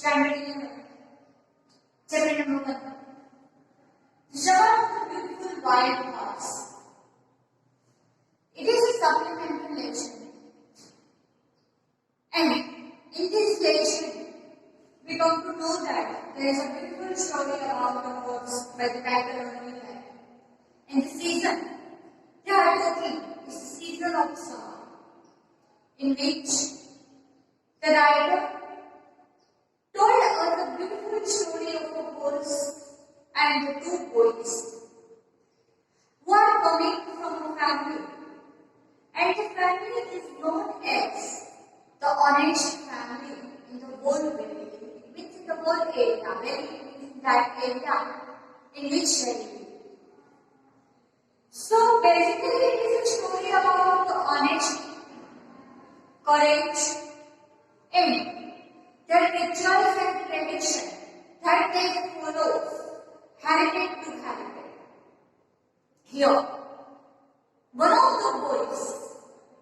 Standard 11. Chapter number 1. The Summer of the Beautiful Wild Flowers. It is a supplemental lesson. And in this lesson, we come to know that there is a beautiful story about the horse by the title of the New Life. In the season, they are talking is the season of summer, in which the writer told us the beautiful story of a horse and the two boys who are coming from a family, and the family is known as the honest family in the whole village. It means in the whole area, very in that area in which they live. So basically it is a story about the honesty, courage, and their rituals and tradition that they follow heritage to heritage. Here, one of the boys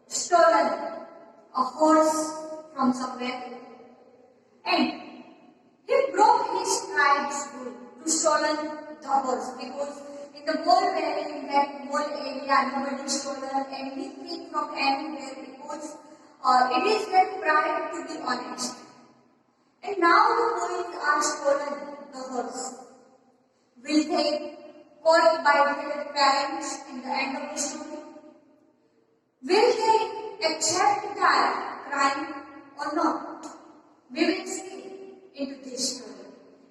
stolen a horse from somewhere, and he broke his tribe's rule to stolen the horse, because in the whole valley, in that whole area, nobody stolen anything from anywhere, because it is their pride to be honest. And now the boys are stolen the horse. Will they caught by their parents in the end of the story? Will they accept that crime or not? We will see into this story.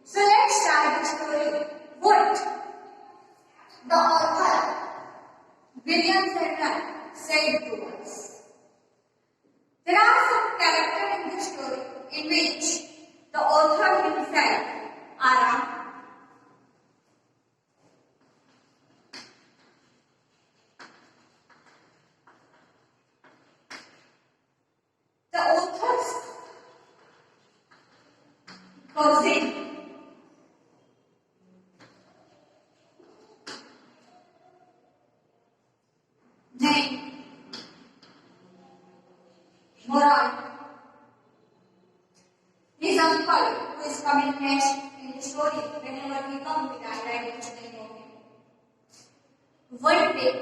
So let's start the story. What the author William Fairbairn said to us. There are some characters in this story in which the author himself, Aram, the author's cousin, named Moran, his uncle, who is coming next in the story, whenever we come with our writer's name of him. One day,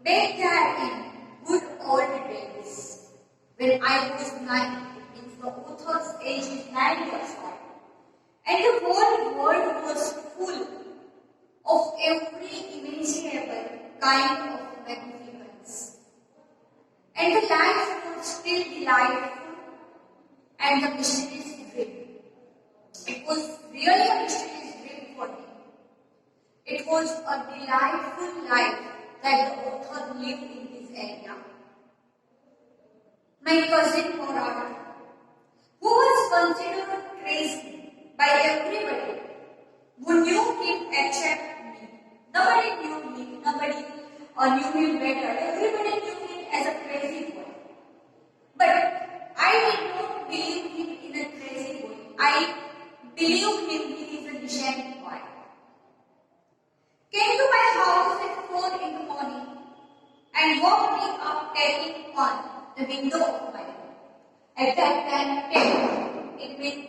back there in good old days, when I was 9, it means the author's age is 9 years old, and the whole world was full of every imaginable kind of magnificence. And the life was still delightful and the mysterious dream. It was really a mysterious dream for me. It was a delightful life that the author lived in this area. My cousin Moran, who was considered crazy by everybody, who knew him except me. Nobody knew him, nobody knew him better. Everybody knew him as a crazy boy. But I did not believe him in a crazy boy. I believed him he is a decent boy. Came to my house at 4 in the morning and woke me up tapping on the window of my room. At that time, tap, it means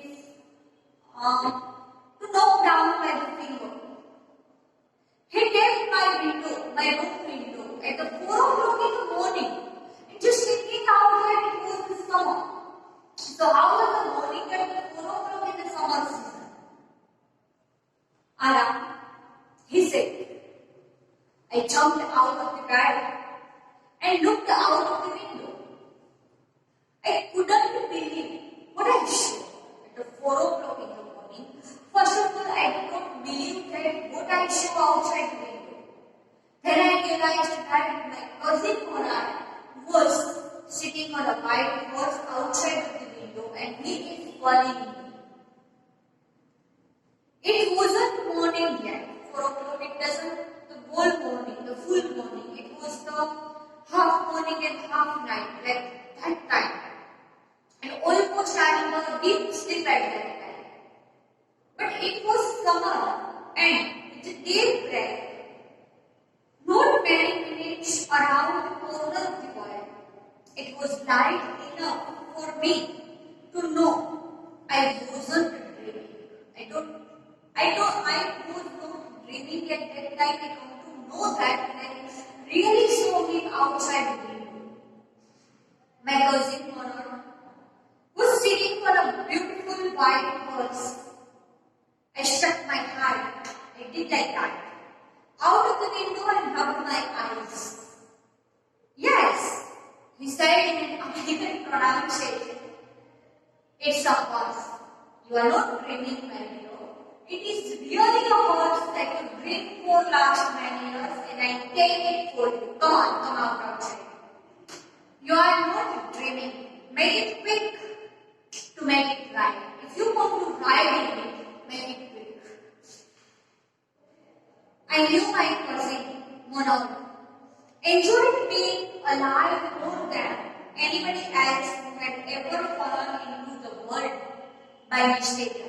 to knock down by the finger. He tapped my window, my room window, at the 4 o'clock in the morning, and just thinking out that it was the summer. So how was the morning at 4 o'clock in the summer season? Aram, he said. I jumped out of the bed and looked out of the window. I couldn't believe what I saw at 4 o'clock in the morning. First of all, I did not believe that what I saw outside the window. Then I realized that my cousin Moran was sitting on a white horse outside of the window and he is calling me. It wasn't morning yet. 4 o'clock, it doesn't the whole morning, the full morning. It was the half morning and half night, like that time. And almost I was a deep sleep at that time. But it was summer and with a deep breath. Not many minutes around the corner of the world. It was light enough for me to know I wasn't I don't, I was not dreaming at that time. I come to know that when I really saw him outside the window. My cousin Monor was sitting on a beautiful white horse. I shut my heart. I did like that. Out of the window and rubbed my eyes. Yes, he said in an American pronunciation. It's a horse. You are not dreaming, my dear. It is really a horse that you dreamed for last many years and I take it for you. Come on, come out outside. You are not dreaming. Make it quick to make it right. If you want to ride in it, make it quick. I knew my cousin, Monor, enjoyed being alive more than anybody else who had ever fallen into the world by mistake.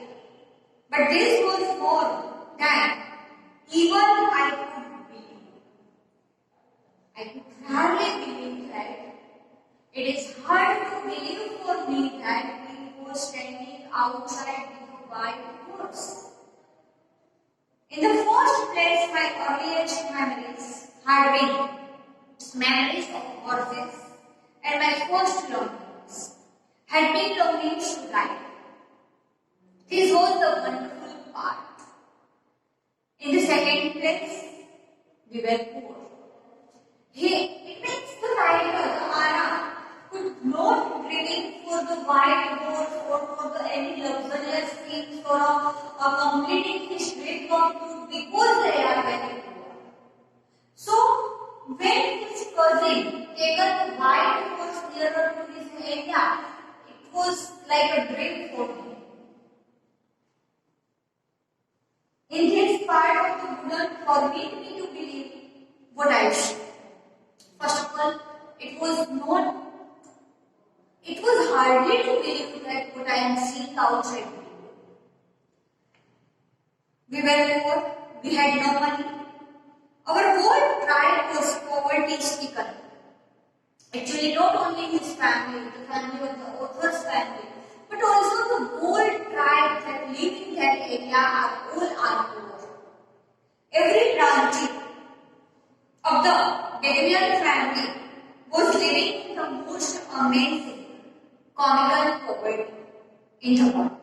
But this was more than even I could believe. I could hardly believe that. It is hard to believe for me that we were standing outside with a white horse. In the first place, my earliest memories had been memories of horses, and my first longings had been longings to ride. This was the wonderful part. In the second place, we were poor. It makes the rider, the Anna, could not dream for the white horse or for the any luxurious things for completing his dream come true because they are very poor. So, when his cousin taken the white horse nearer to his area, it was like a dream for him. In this part of the Buddha forbid me to believe what I see. First of all, it was hardly to believe that what I am seeing outside me. We were poor, we had no money. Our whole tribe was poverty-stricken. Actually, not only his family, the family of the author's family, but also the whole tribe that live in that area are poor. Every branch of the Bedouin family was living in the most amazing, comical poverty in the world.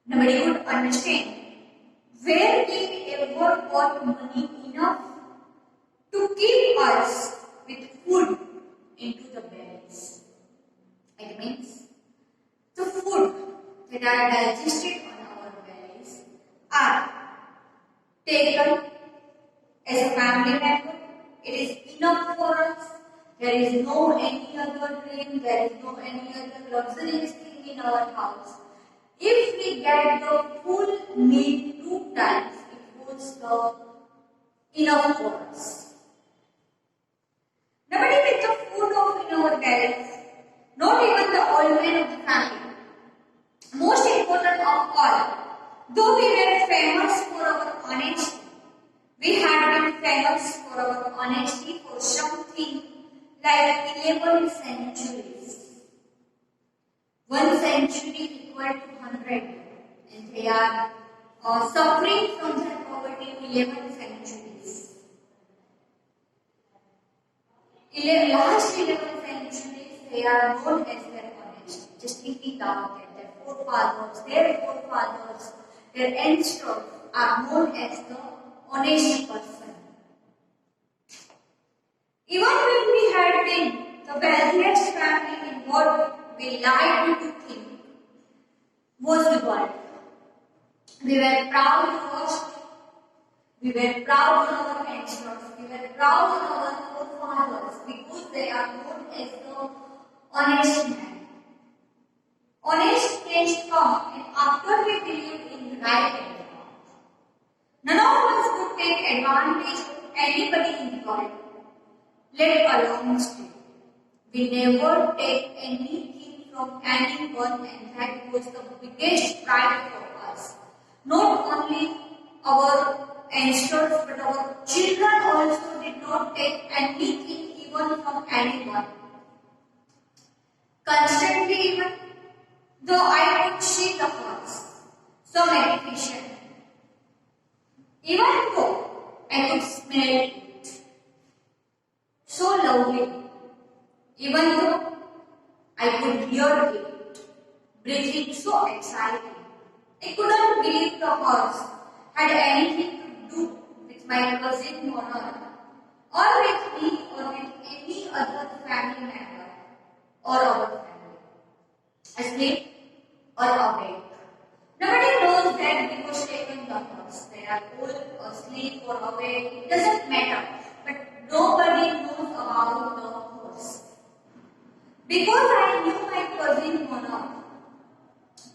Nobody could understand where we ever got money enough to keep us with food into the bellies. It means the food that are digested on our bellies are taken as a family member. It is enough for us. There is no any other dream, there is no any other luxurious thing in our house. If we get the full meal 2 times, it was enough for us. Nobody with the food of in our bellies, not even the old men of the family. Most important of all, though we were famous for our honesty, we had been famous for our honesty for something like 11 centuries. 1 century equal to 100, and they are suffering from their poverty 11 centuries. Last 11 centuries, they are known as their honesty. Just think it out that their forefathers, their ancestors are known as the honest person. Even when we had been the wealthiest family in what we liked to think was the world, we were proud first. We were proud of our ancestors. We were proud of our forefathers because they are known as the honest man. Honest changed come and after we believed in the right and wrong. None of us could take advantage of anybody in the world, let alone steal. We never take anything from anyone, and that was the biggest pride for us. Not only our ancestors, but our children also did not take anything even from anyone. Constantly even, though I could see the horse, so magnificent. Even though I could smell it, so lovely. Even though I could hear it breathing so exciting, I couldn't believe the horse had anything to do with my cousin Mona, or with me, or with any other family member, or our family, asleep or awake. Nobody knows that we were taken the horse. They are old, asleep, or awake. It doesn't matter. But nobody knows about the horse. Because I knew my cousin Mona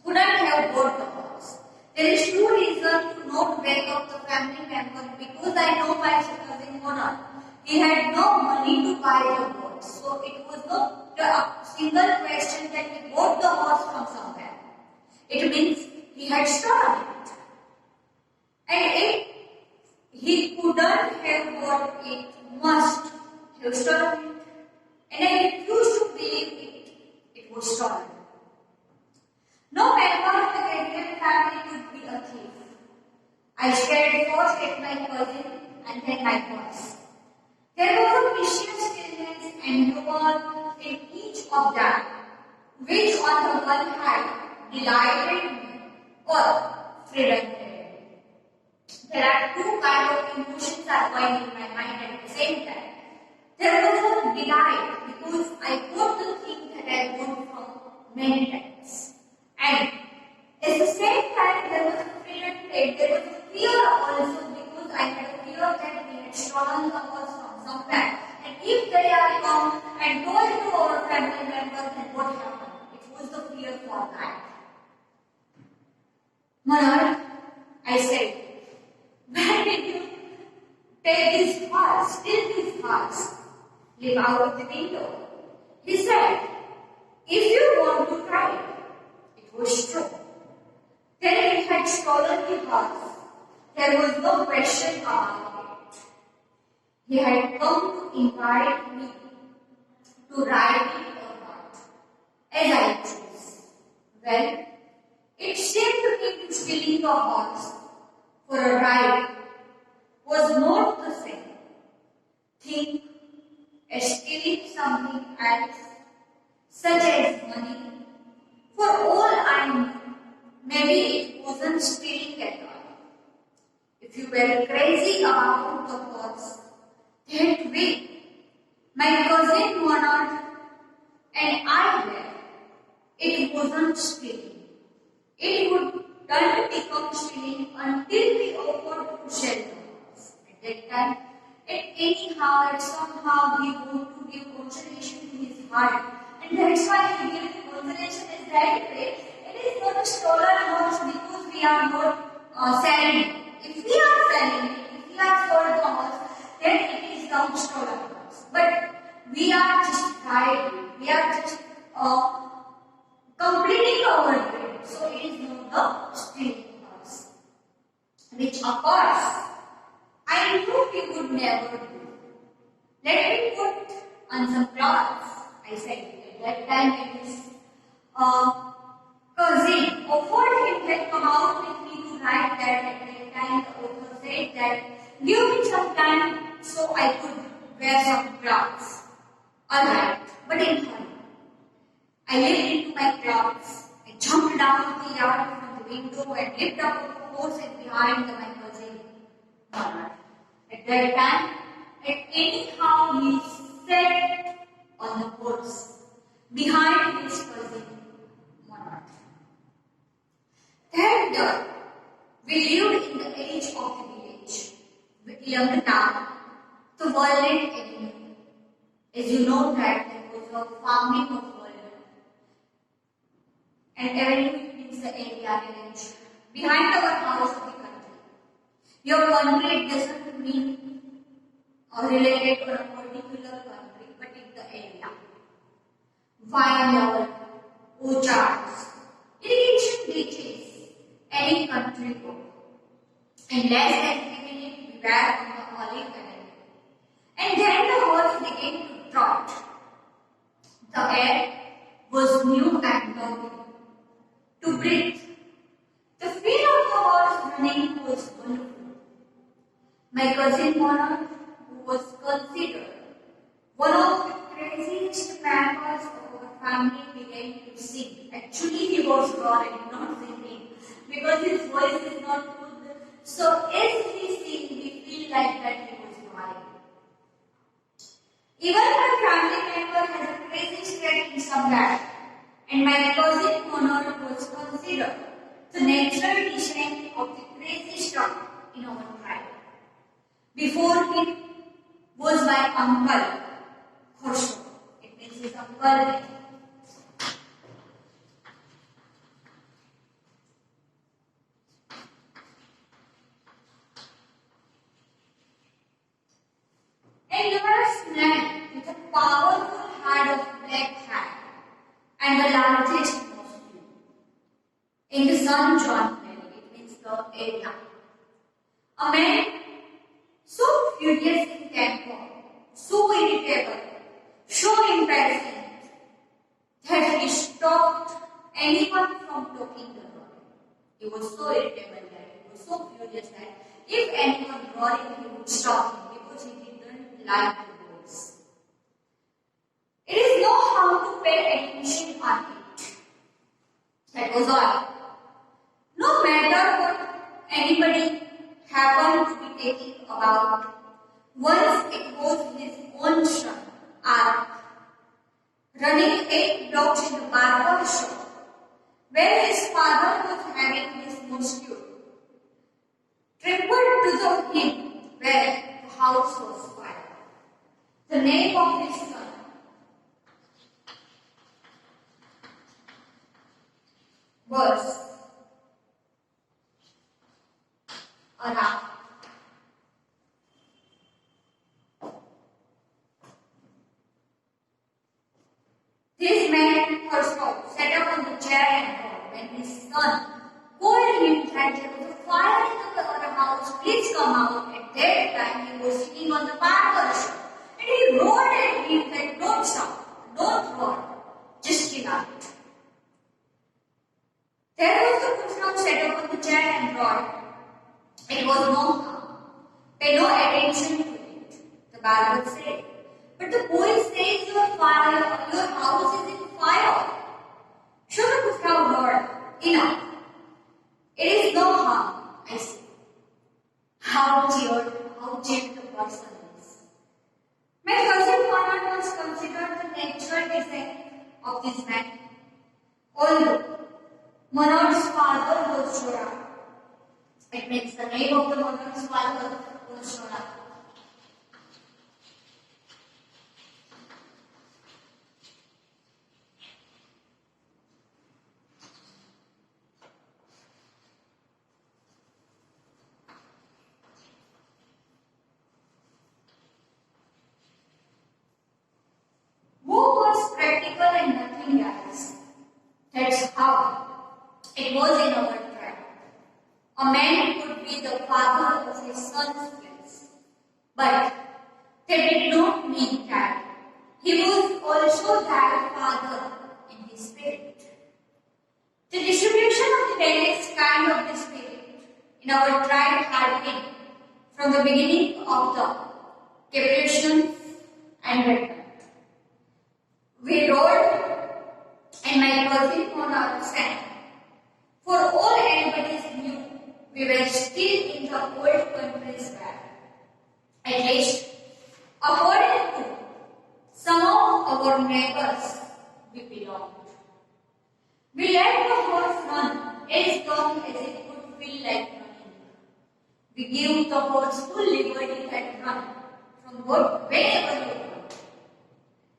couldn't have bought the horse. There is no reason to not wake up the family member because I know my cousin Mona. He had no money to buy the horse. So it was not a single question that he bought the horse from somewhere. It means he had stolen it. And if he couldn't have bought it, must have stolen it. And I refused to believe it was stolen. No member of the Gabriel family could be a thief. I stared first at my cousin and then my horse. There was a precious stillness and humor in each of them, which on the one hand delighted me or frightened me. There are two kinds of emotions are going in my mind at the same time. There was a delight because I got the thing that I want from many times. And at the same time, there was a frightened, there was a fear also because I had a fear that we had stolen the horse from somewhere. And if they are come and told to our family members, then what happened? It was the fear for that. Manoj, I said, where did you take this horse, steal this horse? Leave out of the window. He said, if you want to try it. It was true. Then he had stolen the horse. There was no question about it. He had come to invite me to ride it or not, as I chose. Well, it seemed to me that stealing the horse for a ride was not the same thing as stealing something else, such as money. For all I knew, maybe it wasn't stealing at all. If you were crazy about the horse, that way, my cousin Monad and I were, it wasn't stealing. It would turn become stealing until we offered to sell the horse. At that time, anyhow, that somehow he wanted to give consolation to his heart. And that's why he gave the consolation in that way. It is not a stolen horse because we are not selling it. If we are selling it, if we are sold the horse, then it is not stolen horse. But we are just riding, we are just completing our dream. So it is not the stealing horse. Which of course, I knew we would never do. Let me put on some clothes. I said at that time his cousin offered him that come out with me to write that. At that time the author said that give me some time so I could wear some clothes. Alright, but in hurry. I leaped into my clothes. I jumped down the yard from the window and leaped up the horse and behind my cousin. At that time, anyhow he sat on the horse behind his cousin Monad. Then we lived in the edge of the village, along the town, the Walnut Avenue. As you know that there was a farming of walnut. And avenue means the area village. Behind our house of the country. Your country doesn't mean related to a particular country, but in the area. Vineyard, orchards, irrigation ditches, any country road. And less than 3 minutes we were on the olive avenue. And then the horse began to trot. The air was new and lovely to breathe. The feel name was wonderful. My cousin Mona, who was considered one of the craziest members of our family, began to sing. Actually, he was roaring, not singing, because his voice is not good. So, as he sings, we feel like that he was roaring. Even my family member has a crazy streak in somewhere, and my cousin Mona was considered the natural descendant of the crazy stuff in our tribe. Before him was my uncle, Harsha. It means his uncle. A numerous man with a powerful head of black hair and the largest nostril. In the San John Valley, it means the area. A man so furious in temper, so irritable, so impatient that he stopped anyone from talking to him. He was so irritable that he was so furious that if anyone roaring, he would stop him because he didn't like the voice. It is no harm to pay attention on it. That was all. No matter what anybody happened to be thinking about, once it was his own son, Ark, running 8 blocks in the barber shop, where his father was having his mosquito, tripped to the him where the house was fire. The name of his son was Arak. This man also sat up on the chair and thought when his son called him that there was a fire in the house, please come out. At that time he was sitting on the barber shop and he roared at him that don't shout, don't roar, just chill out. There was the Kushram sat up on the chair and roared. It was no harm. Pay no attention to it, the barber said. But the boy says your house is in fire. Shouldn't Kushram roared, enough. It is no harm, I say. How dear the person is. My cousin Conrad was considered the natural descendant of this man. Although Manod's father was Jorah. It means the name of the Manod's father was Jorah. Practical and nothing else. That's how it was in our tribe. A man could be the father of his son's place, but that did not mean that he was also that father in his spirit. The distribution of the balanced kind of the spirit in our tribe had been from the beginning of the captations and return. We rode and my cousin Mona sang. For all anybody knew, we were still in the old country's back. At least, according to some of our neighbors, we belonged. We let the horse run as long as it could feel like running. We gave the horse full liberty and run from wherever we want.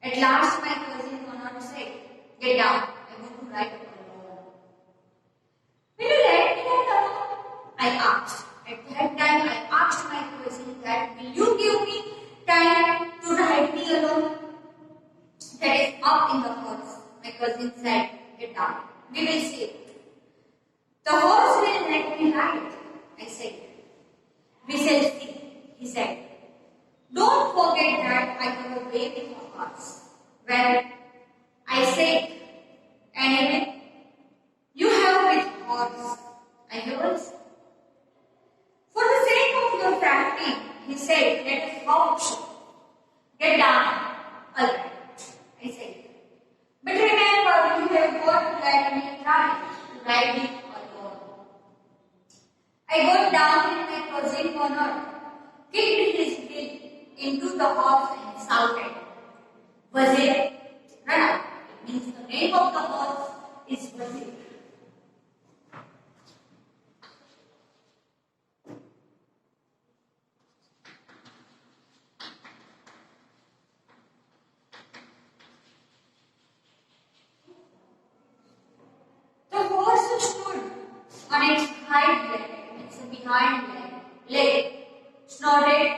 At last, my cousin Manoj said, "Get down, I want to ride alone." "Will you let me ride alone?" I asked. At that time, I asked my cousin that, "Will you give me time to ride me alone?" "That is up in the horse." My cousin said, "Get down, we will see." "The horse will let me ride," I said. "We shall see," he said. "Don't forget that I have a way with a horse." Well, I said, "Anyway, you have with horse, I have also." he said, let us watch. Get down. All right, I said. But remember, you have got to let me try to ride it alone. I got down and my cousin Connor kicked his heel into the horse and shouted, Wazir, run up. It means the name of the horse is Wazir. The horse stood on its hind leg, its behind leg, snorted,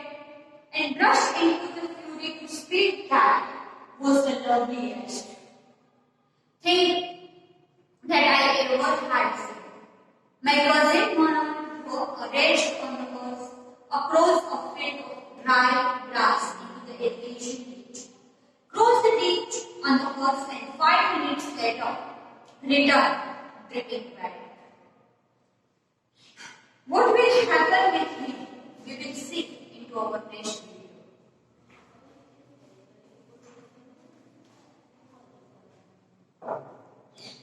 and rushed into the fury to speak that was the loveliest thing that I ever had seen. My cousin Mona raged on the horse across a field of dry grass into the irrigation ditch, crossed the ditch on the horse, and 5 minutes later returned dripping wet. What will happen